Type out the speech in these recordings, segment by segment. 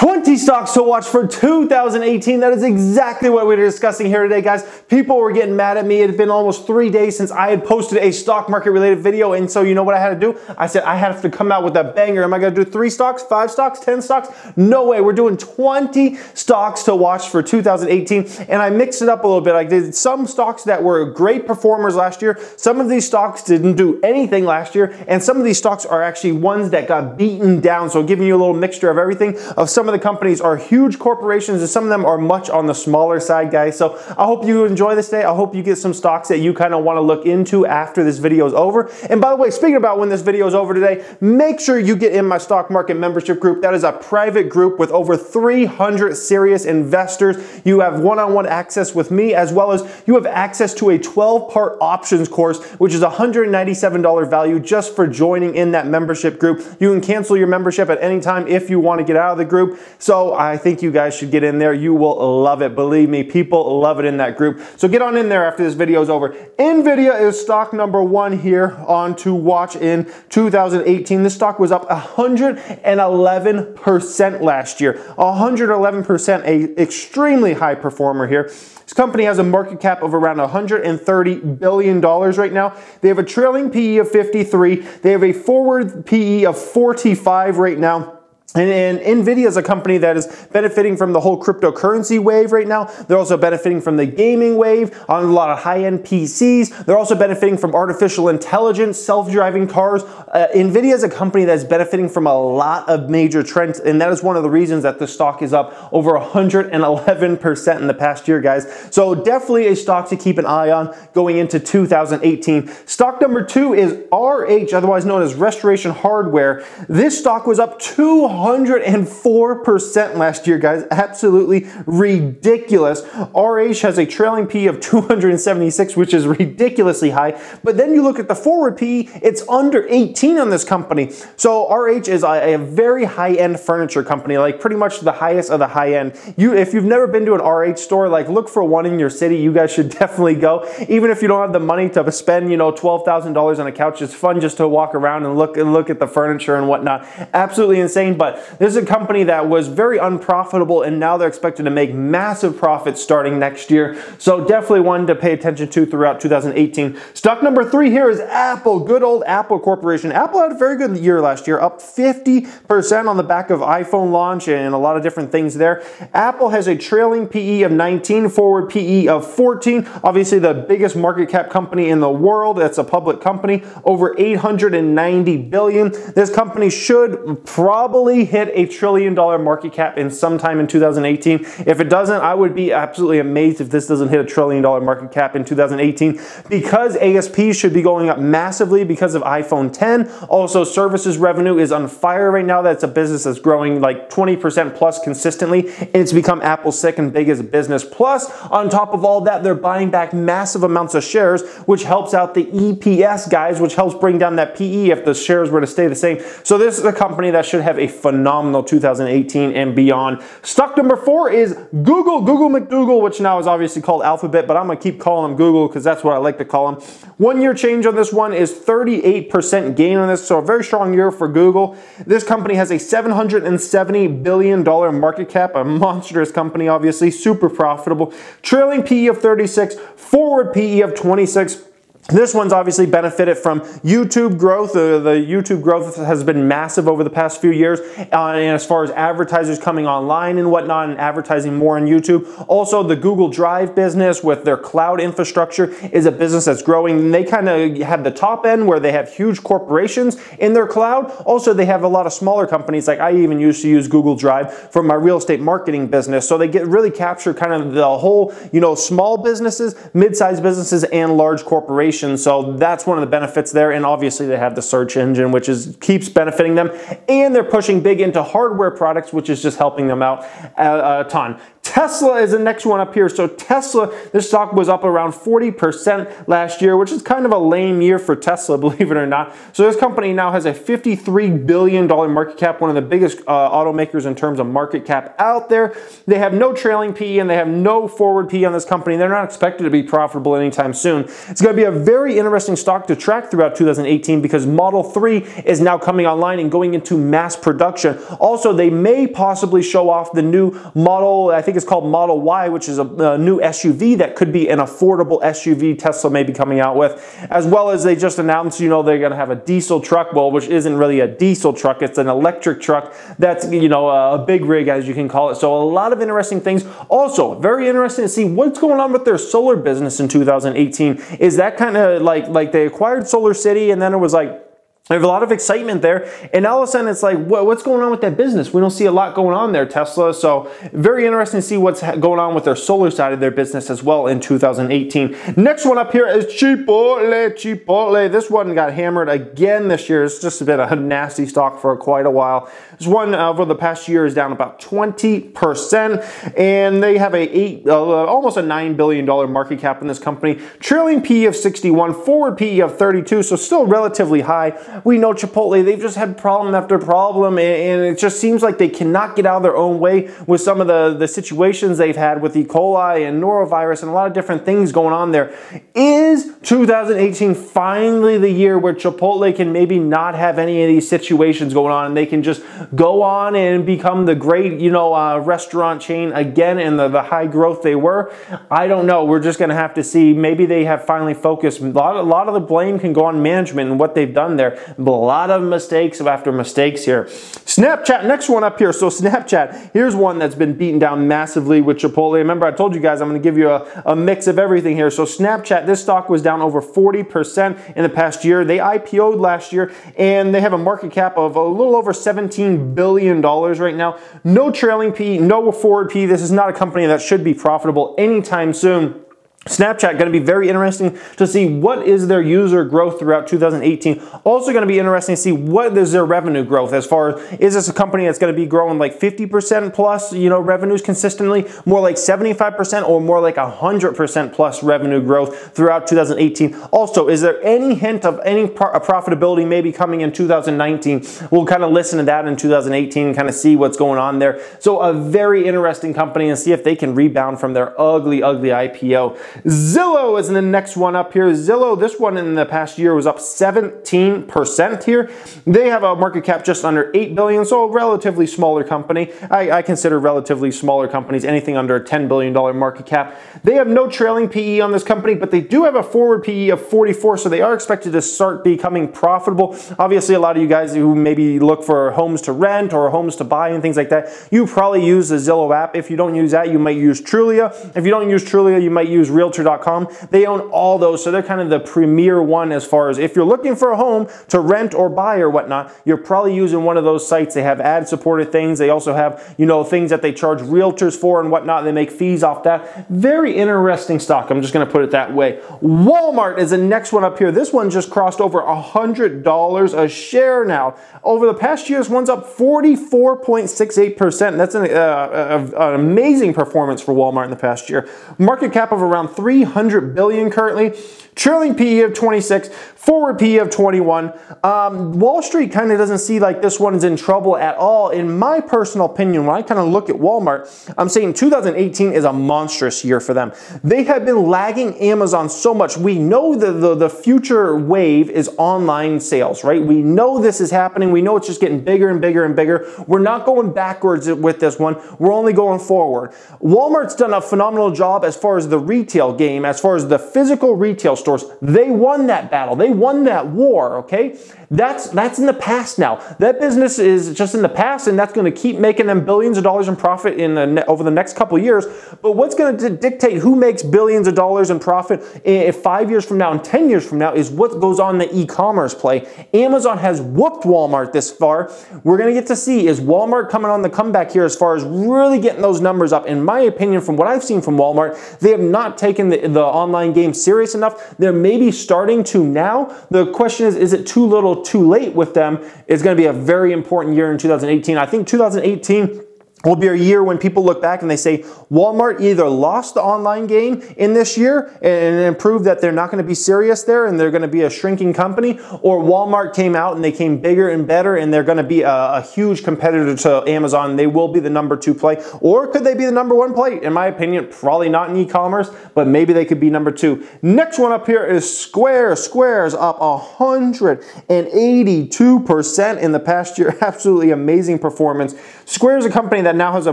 20 stocks to watch for 2018. That is exactly what we're discussing here today, guys. People were getting mad at me. It had been almost 3 days since I had posted a stock market related video. And so you know what I had to do? I said, I have to come out with a banger. Am I going to do 3 stocks, 5 stocks, 10 stocks? No way. We're doing 20 stocks to watch for 2018. And I mixed it up a little bit. I did some stocks that were great performers last year. Some of these stocks didn't do anything last year. And some of these stocks are actually ones that got beaten down. So giving you a little mixture of everything. Some of the companies are huge corporations and some of them are much on the smaller side, guys. So I hope you enjoy this day. I hope you get some stocks that you kind of want to look into after this video is over. And by the way, speaking about when this video is over today, make sure you get in my stock market membership group. That is a private group with over 300 serious investors. You have one-on-one access with me, as well as you have access to a 12-part options course, which is a $197 value just for joining in that membership group. You can cancel your membership at any time if you want to get out of the group. So I think you guys should get in there. You will love it. Believe me, people love it in that group. So get on in there after this video is over. Nvidia is stock number 1 here on to watch in 2018. This stock was up 111% last year. 111%, a extremely high performer here. This company has a market cap of around $130 billion right now. They have a trailing PE of 53. They have a forward PE of 45 right now. And Nvidia is a company that is benefiting from the whole cryptocurrency wave right now. They're also benefiting from the gaming wave on a lot of high-end PCs. They're also benefiting from artificial intelligence, self-driving cars. Nvidia is a company that's benefiting from a lot of major trends, and that is one of the reasons that the stock is up over 111% in the past year, guys. So definitely a stock to keep an eye on going into 2018. Stock number 2 is RH, otherwise known as Restoration Hardware. This stock was up 204% last year, guys. Absolutely ridiculous. RH has a trailing PE of 276, which is ridiculously high. But then you look at the forward PE, it's under 18 on this company. So RH is a very high-end furniture company, like pretty much the highest of the high-end. If you've never been to an RH store, like look for one in your city. You guys should definitely go. Even if you don't have the money to spend, you know, $12,000 on a couch, it's fun just to walk around and look at the furniture and whatnot. Absolutely insane. But this is a company that was very unprofitable, and now they're expected to make massive profits starting next year. So definitely one to pay attention to throughout 2018. Stock number 3 here is Apple. Good old Apple Corporation. Apple had a very good year last year, up 50% on the back of iPhone launch and a lot of different things there. Apple has a trailing PE of 19, forward PE of 14. Obviously the biggest market cap company in the world. That's a public company, over $890 billion. This company should probably hit a $1 trillion market cap in sometime in 2018. If it doesn't, I would be absolutely amazed if this doesn't hit a $1 trillion market cap in 2018, because ASP should be going up massively because of iPhone 10. Also, services revenue is on fire right now. That's a business that's growing like 20% plus consistently, and it's become Apple's second biggest business. Plus, on top of all that, they're buying back massive amounts of shares, which helps out the EPS, guys, which helps bring down that PE if the shares were to stay the same. So this is a company that should have a phenomenal 2018 and beyond. Stock number 4 is Google McDougal, which now is obviously called Alphabet, but I'm going to keep calling them Google because that's what I like to call them. 1 year change on this one is 38% gain on this, so a very strong year for Google. This company has a $770 billion market cap, a monstrous company, obviously, super profitable. Trailing PE of 36, forward PE of 26. This one's obviously benefited from YouTube growth. The YouTube growth has been massive over the past few years, and as far as advertisers coming online and whatnot and advertising more on YouTube. Also, the Google Drive business with their cloud infrastructure is a business that's growing. And they kind of have the top end where they have huge corporations in their cloud. Also, they have a lot of smaller companies. Like I even used to use Google Drive for my real estate marketing business. So they really capture kind of the whole, you know, small businesses, mid-sized businesses, and large corporations. So that's one of the benefits there. And obviously they have the search engine, which keeps benefiting them. And they're pushing big into hardware products, which is just helping them out a ton. Tesla is the next one up here. So Tesla, this stock was up around 40% last year, which is kind of a lame year for Tesla, believe it or not. So this company now has a $53 billion market cap, one of the biggest automakers in terms of market cap out there. They have no trailing PE and they have no forward PE on this company. They're not expected to be profitable anytime soon. It's going to be a very interesting stock to track throughout 2018 because Model 3 is now coming online and going into mass production. Also, they may possibly show off the new model, I think it's called Model Y, which is a new SUV that could be an affordable SUV Tesla may be coming out with, as well as they just announced, they're going to have a diesel truck, well, which isn't really a diesel truck, it's an electric truck that's, a big rig, as you can call it. So a lot of interesting things. Also, very interesting to see what's going on with their solar business in 2018. Is that kind of like they acquired Solar City and then it was like, there's a lot of excitement there, and all of a sudden it's like, what's going on with that business? We don't see a lot going on there, Tesla. So very interesting to see what's going on with their solar side of their business as well in 2018. Next one up here is Chipotle. This one got hammered again this year. It's just been a nasty stock for quite a while. This one over the past year is down about 20%, and they have almost a $9 billion market cap in this company. Trailing PE of 61, forward PE of 32, so still relatively high. We know Chipotle, they've just had problem after problem, and it just seems like they cannot get out of their own way with some of the situations they've had with E. coli and norovirus and a lot of different things going on there. Is 2018 finally the year where Chipotle can maybe not have any of these situations going on and they can just go on and become the great, restaurant chain again and the high growth they were? I don't know. We're just going to have to see. Maybe they have finally focused. A lot of the blame can go on management and what they've done there. A lot of mistakes after mistakes here. Snapchat, next one up here. So Snapchat, here's one that's been beaten down massively with Chipotle. Remember, I told you guys I'm going to give you a mix of everything here. So Snapchat, this stock was down over 40% in the past year. They IPO'd last year, and they have a market cap of a little over $17 billion right now. No trailing PE, no forward PE. This is not a company that should be profitable anytime soon. Snapchat, going to be very interesting to see what is their user growth throughout 2018. Also going to be interesting to see what is their revenue growth, as far as, is this a company that's going to be growing like 50% plus, revenues consistently, more like 75%, or more like 100% plus revenue growth throughout 2018. Also, is there any hint of any profitability maybe coming in 2019? We'll kind of listen to that in 2018 and kind of see what's going on there. So a very interesting company, and see if they can rebound from their ugly IPO. Zillow is the next one up here. Zillow, this one in the past year was up 17% here. They have a market cap just under $8 billion, so a relatively smaller company. I consider relatively smaller companies anything under a $10 billion market cap. They have no trailing PE on this company, but they do have a forward PE of 44, so they are expected to start becoming profitable. Obviously, a lot of you guys who maybe look for homes to rent or homes to buy and things like that, you probably use the Zillow app. If you don't use that, you might use Trulia. If you don't use Trulia, you might use Realtor.com. They own all those, so they're kind of the premier one as far as if you're looking for a home to rent or buy or whatnot, you're probably using one of those sites. They have ad-supported things. They also have, things that they charge realtors for and whatnot. They make fees off that. Very interesting stock. I'm just going to put it that way. Walmart is the next one up here. This one just crossed over $100 a share now. Over the past year, this one's up 44.68%. That's an amazing performance for Walmart in the past year. Market cap of around $300 billion currently. Trailing PE of 26, forward PE of 21. Wall Street kind of doesn't see like this one's in trouble at all. In my personal opinion, when I kind of look at Walmart, I'm saying 2018 is a monstrous year for them. They have been lagging Amazon so much. We know the future wave is online sales, right? We know this is happening. We know it's just getting bigger and bigger and bigger. We're not going backwards with this one. We're only going forward. Walmart's done a phenomenal job as far as the retail game, as far as the physical retail stores. They won that battle. They won that war, okay? That's in the past now. That business is just in the past, and that's going to keep making them billions of dollars in profit over the next couple of years. But what's going to dictate who makes billions of dollars in profit 5 years from now and 10 years from now is what goes on in the e-commerce play. Amazon has whooped Walmart this far. We're going to get to see, is Walmart coming on the comeback here as far as really getting those numbers up? In my opinion, from what I've seen from Walmart, they have not taken the online game serious enough. They're maybe starting to now. The question is it too little, too late with them? It's going to be a very important year in 2018. I think 2018 will be a year when people look back and they say Walmart either lost the online game in this year and proved that they're not going to be serious there and they're going to be a shrinking company, or Walmart came out and they came bigger and better and they're going to be a huge competitor to Amazon. They will be the #2 play, or could they be the #1 play? In my opinion, probably not in e-commerce, but maybe they could be #2. Next one up here is Square. Square's up 182% in the past year. Absolutely amazing performance. Square is a company that now has a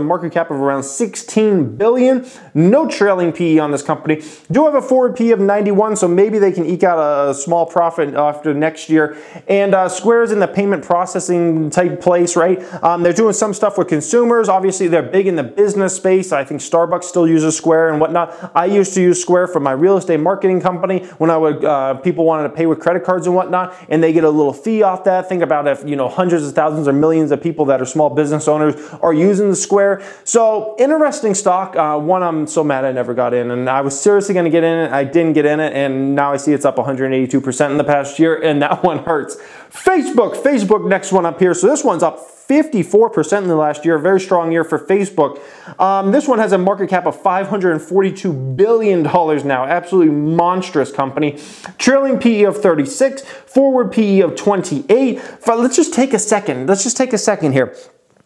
market cap of around 16 billion. No trailing PE on this company. Do have a forward PE of 91, so maybe they can eke out a small profit after next year. And Square is in the payment processing type place, right? They're doing some stuff with consumers. Obviously, they're big in the business space. I think Starbucks still uses Square and whatnot. I used to use Square for my real estate marketing company when I would people wanted to pay with credit cards and whatnot, and they get a little fee off that. Think about if hundreds of thousands or millions of people that are small business owners are using the Square. So interesting stock. One I'm so mad I never got in, and I was seriously going to get in it. I didn't get in it, and now I see it's up 182% in the past year, and that one hurts. Facebook next one up here. So this one's up 54% in the last year. Very strong year for Facebook. This one has a market cap of $542 billion now. Absolutely monstrous company. Trailing PE of 36, forward PE of 28. Let's just take a second. Let's just take a second here.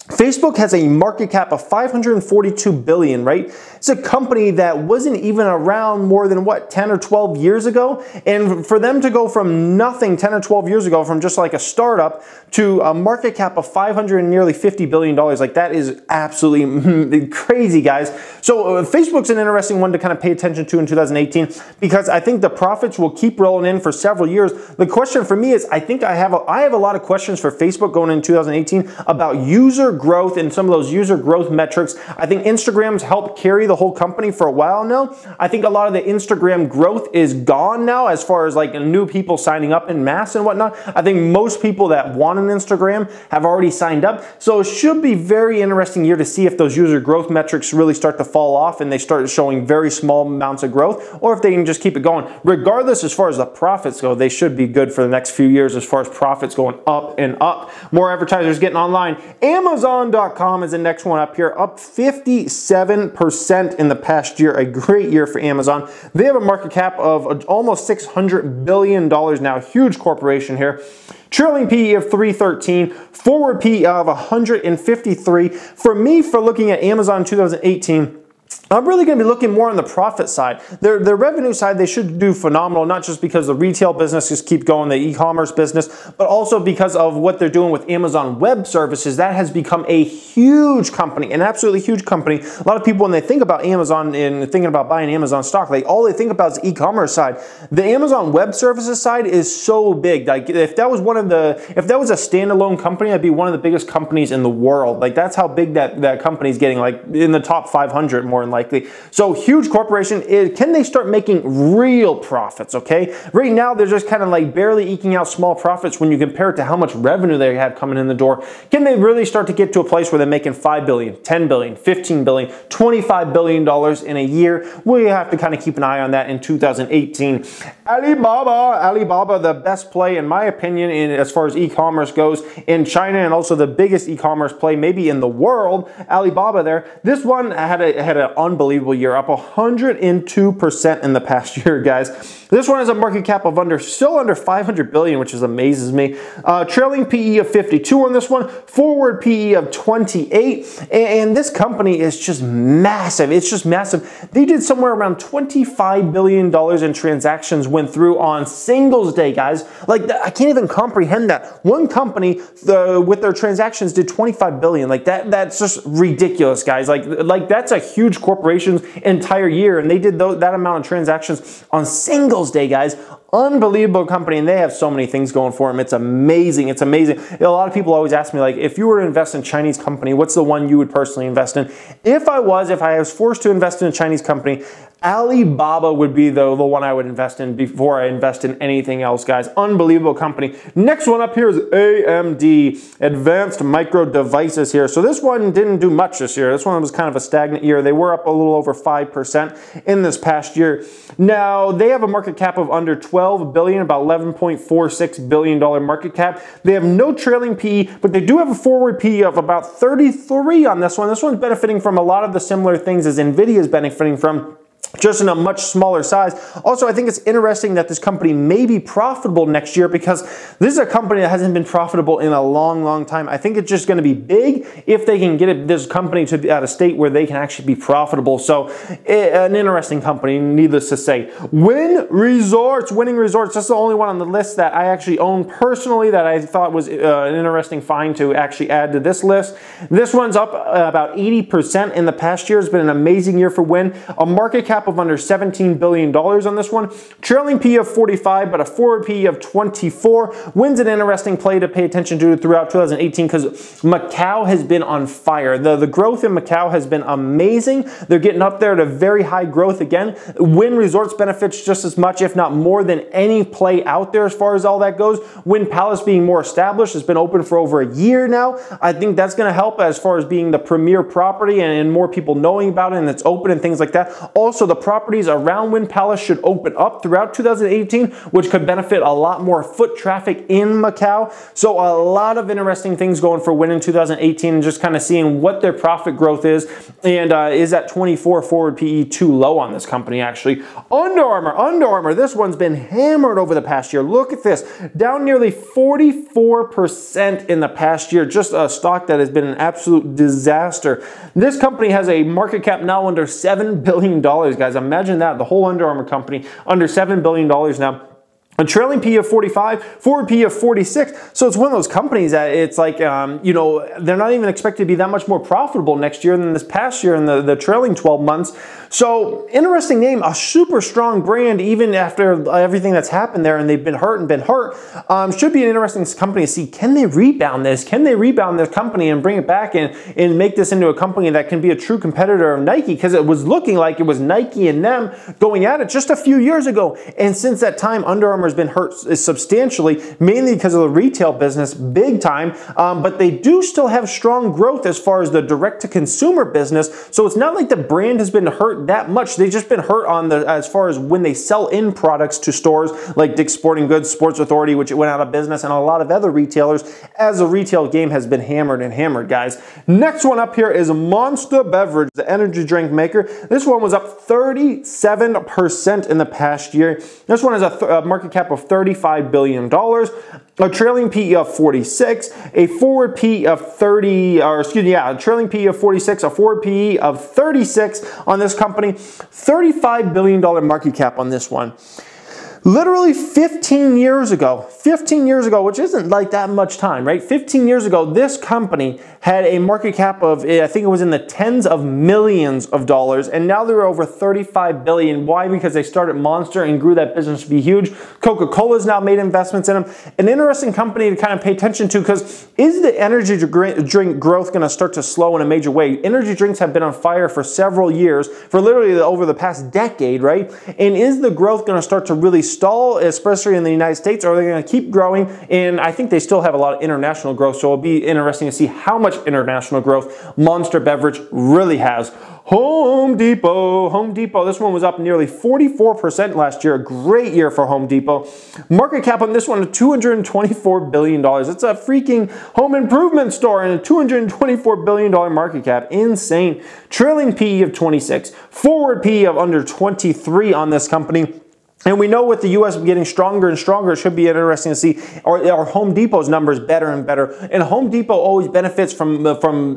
Facebook has a market cap of $542 billion, right? It's a company that wasn't even around more than, what, 10 or 12 years ago? And for them to go from nothing 10 or 12 years ago, from just like a startup, to a market cap of $550 billion, like that is absolutely crazy, guys. So Facebook's an interesting one to kind of pay attention to in 2018 because I think the profits will keep rolling in for several years. The question for me is, I think I have a lot of questions for Facebook going in 2018 about user growth and some of those user growth metrics. I think Instagram's helped carry the whole company for a while now. I think a lot of the Instagram growth is gone now as far as like new people signing up in mass and whatnot. I think most people that want an Instagram have already signed up. So it should be very interesting year to see if those user growth metrics really start to fall off and they start showing very small amounts of growth, or if they can just keep it going. Regardless, as far as the profits go, they should be good for the next few years as far as profits going up and up. More advertisers getting online. Amazon.com is the next one up here, up 57% in the past year. A great year for Amazon. They have a market cap of almost $600 billion now. Huge corporation here. Trailing PE of 313, forward PE of 153. For me, for looking at Amazon 2018, I'm really going to be looking more on the profit side. Their revenue side, they should do phenomenal, not just because the retail businesses keep going, the e-commerce business, but also because of what they're doing with Amazon Web Services. That has become a huge company, an absolutely huge company. A lot of people, when they think about Amazon and thinking about buying Amazon stock, all they think about is the e-commerce side. The Amazon Web Services side is so big. Like if that was a standalone company, that'd be one of the biggest companies in the world. Like that's how big that company's getting, like in the top 500 more than likely. So huge corporation. Can they start making real profits? Okay, right now they're just kind of like barely eking out small profits when you compare it to how much revenue they have coming in the door. Can they really start to get to a place where they're making $5 billion, $10 billion, $15 billion, $25 billion in a year? We have to kind of keep an eye on that in 2018. Alibaba, the best play in my opinion as far as e-commerce goes in China, and also the biggest e-commerce play maybe in the world. Alibaba there. This one had an unbelievable year, up 102% in the past year, guys. This one has a market cap of still under 500 billion, which amazes me. Trailing PE of 52 on this one, forward PE of 28, and this company is just massive. It's just massive. They did somewhere around $25 billion in transactions went through on Singles Day, guys. Like I can't even comprehend that. One company with their transactions did 25 billion. Like that's just ridiculous, guys. Like that's a huge corporation's entire year, and they did that amount of transactions on Singles Day, guys. Unbelievable company, and they have so many things going for them. It's amazing. It's amazing. A lot of people always ask me, like, if you were to invest in a Chinese company, what's the one you would personally invest in? If I was forced to invest in a Chinese company, Alibaba would be the one I would invest in before I invest in anything else, guys. Unbelievable company. Next one up here is AMD, Advanced Micro Devices here. So this one didn't do much this year. This one was kind of a stagnant year. They were up a little over 5% in this past year. Now, they have a market cap of under $12 billion, about $11.46 billion market cap. They have no trailing PE, but they do have a forward PE of about 33 on this one. This one's benefiting from a lot of the similar things as Nvidia is benefiting from, just in a much smaller size. Also, I think it's interesting that this company may be profitable next year, because this is a company that hasn't been profitable in a long, long time. I think it's just going to be big if they can get this company to be at a state where they can actually be profitable. So, an interesting company, needless to say. Wynn Resorts, Winning Resorts. That's the only one on the list that I actually own personally that I thought was an interesting find to actually add to this list. This one's up about 80% in the past year. It's been an amazing year for Wynn. A market cap of under $17 billion on this one. Trailing PE of 45, but a forward PE of 24. Wynn's an interesting play to pay attention to throughout 2018 because Macau has been on fire. The growth in Macau has been amazing. They're getting up there to very high growth again. Wynn Resorts benefits just as much, if not more, than any play out there as far as all that goes. Wynn Palace being more established, has been open for over a year now. I think that's going to help as far as being the premier property and more people knowing about it, and it's open and things like that. Also, the properties around Wynn Palace should open up throughout 2018, which could benefit a lot more foot traffic in Macau. So a lot of interesting things going for Wynn in 2018, and just kind of seeing what their profit growth is, and is that 24 forward PE too low on this company actually. Under Armour, this one's been hammered over the past year. Look at this, down nearly 44% in the past year. Just a stock that has been an absolute disaster. This company has a market cap now under $7 billion, guys. Imagine that, the whole Under Armour company under $7 billion now. A trailing PE of 45, forward PE of 46. So it's one of those companies that it's like, you know, they're not even expected to be that much more profitable next year than this past year in the trailing 12 months. So interesting name, a super strong brand, even after everything that's happened there, and they've been hurt. Should be an interesting company to see, can they rebound this? Can they rebound this company and bring it back and make this into a company that can be a true competitor of Nike? Because it was looking like it was Nike and them going at it just a few years ago. And since that time, Under Armour has been hurt substantially, mainly because of the retail business, big time, but they do still have strong growth as far as the direct-to-consumer business, so it's not like the brand has been hurt that much. They've just been hurt on as far as when they sell in products to stores like Dick's Sporting Goods, Sports Authority, which went out of business, and a lot of other retailers, as the retail game has been hammered, guys. Next one up here is Monster Beverage, the energy drink maker. This one was up 37% in the past year. This one has a market cap of $35 billion, a trailing PE of 46, a forward PE of 30, or excuse me, a trailing PE of 46, a forward PE of 36 on this company, $35 billion market cap on this one. Literally 15 years ago, which isn't like that much time, right? 15 years ago, this company had a market cap of, I think it was in the tens of millions of dollars, and now they're over 35 billion. Why? Because they started Monster and grew that business to be huge. Coca-Cola's now made investments in them. An interesting company to kind of pay attention to, because is the energy drink growth going to start to slow in a major way? Energy drinks have been on fire for several years, for literally over the past decade, right? And is the growth going to start to really stall, especially in the United States, or are they going to keep growing? And I think they still have a lot of international growth, so it'll be interesting to see how much international growth Monster Beverage really has. Home Depot, this one was up nearly 44% last year. A great year for Home Depot. Market cap on this one is $224 billion. It's a freaking home improvement store and a $224 billion market cap. Insane. Trailing PE of 26, forward PE of under 23 on this company. And we know with the U.S. getting stronger and stronger, it should be interesting to see our Home Depot's numbers better and better. And Home Depot always benefits from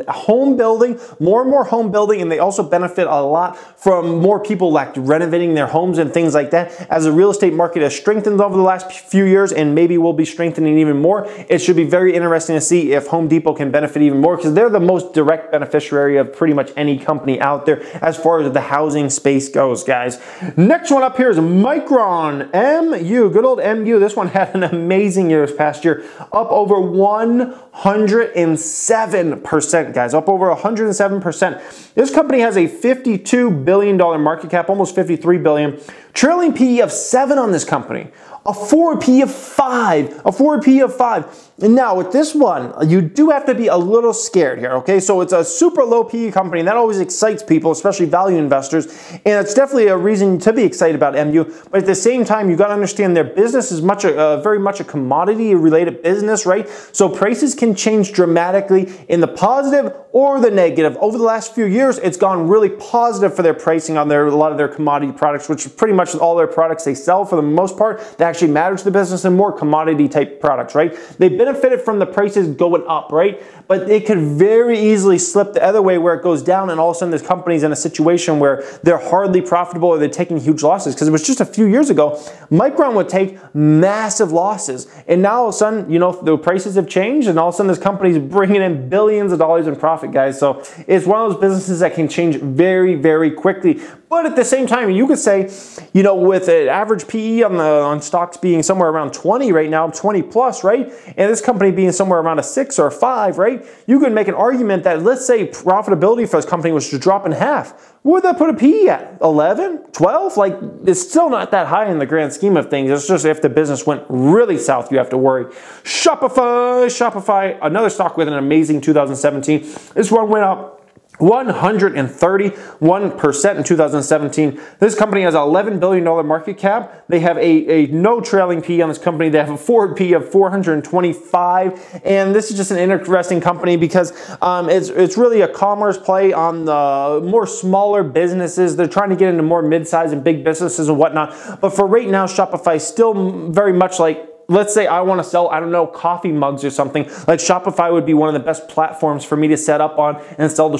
home building, more and more home building, and they also benefit a lot from more people like renovating their homes and things like that. As the real estate market has strengthened over the last few years and maybe will be strengthening even more, it should be very interesting to see if Home Depot can benefit even more, because they're the most direct beneficiary of pretty much any company out there as far as the housing space goes, guys. Next one up here is Micron. Micron, MU, good old MU. This one had an amazing year this past year, up over 107%, guys, up over 107%. This company has a $52 billion market cap, almost $53 billion. Trailing PE of 7 on this company. A forward PE of 5. A forward PE of 5. And now with this one, you do have to be a little scared here, okay? So it's a super low PE company, and that always excites people, especially value investors. And it's definitely a reason to be excited about MU. But at the same time, you got to understand their business is very much a commodity-related business, right? So prices can change dramatically in the positive or the negative. Over the last few years, it's gone really positive for their pricing on a lot of their commodity products, which is pretty much all their products they sell for the most part that actually matter to the business, and more commodity type products, right? They benefited from the prices going up, right? But it could very easily slip the other way where it goes down, and all of a sudden this company's in a situation where they're hardly profitable or they're taking huge losses. Because it was just a few years ago, Micron would take massive losses, and now all of a sudden, you know, the prices have changed, and all of a sudden this company's bringing in billions of dollars in profit, guys. So it's one of those businesses that can change very, very quickly. But at the same time, you could say, you know, with an average PE on stocks being somewhere around 20 right now, 20 plus, right? And this company being somewhere around a 6 or a 5, right? You could make an argument that, let's say profitability for this company was to drop in half. What would that put a PE at? 11? 12? Like, it's still not that high in the grand scheme of things. It's just if the business went really south, you have to worry. Shopify, another stock with an amazing 2017. This one went up 131% in 2017. This company has an $11 billion market cap. They have a no trailing PE on this company. They have a forward PE of 425. And this is just an interesting company because it's really a commerce play on the more smaller businesses. They're trying to get into more mid-sized and big businesses and whatnot. But for right now, Shopify is still very much like, let's say I want to sell, I don't know, coffee mugs or something. Like Shopify would be one of the best platforms for me to set up on and sell the,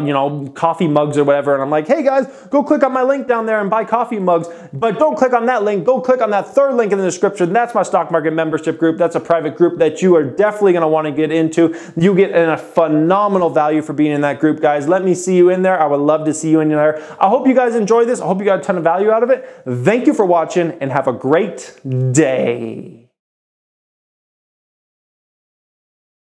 you know, coffee mugs or whatever. And I'm like, hey guys, go click on my link down there and buy coffee mugs. But don't click on that link. Go click on that third link in the description. That's my stock market membership group. That's a private group that you are definitely going to want to get into. You get a phenomenal value for being in that group, guys. Let me see you in there. I would love to see you in there. I hope you guys enjoyed this. I hope you got a ton of value out of it. Thank you for watching and have a great day.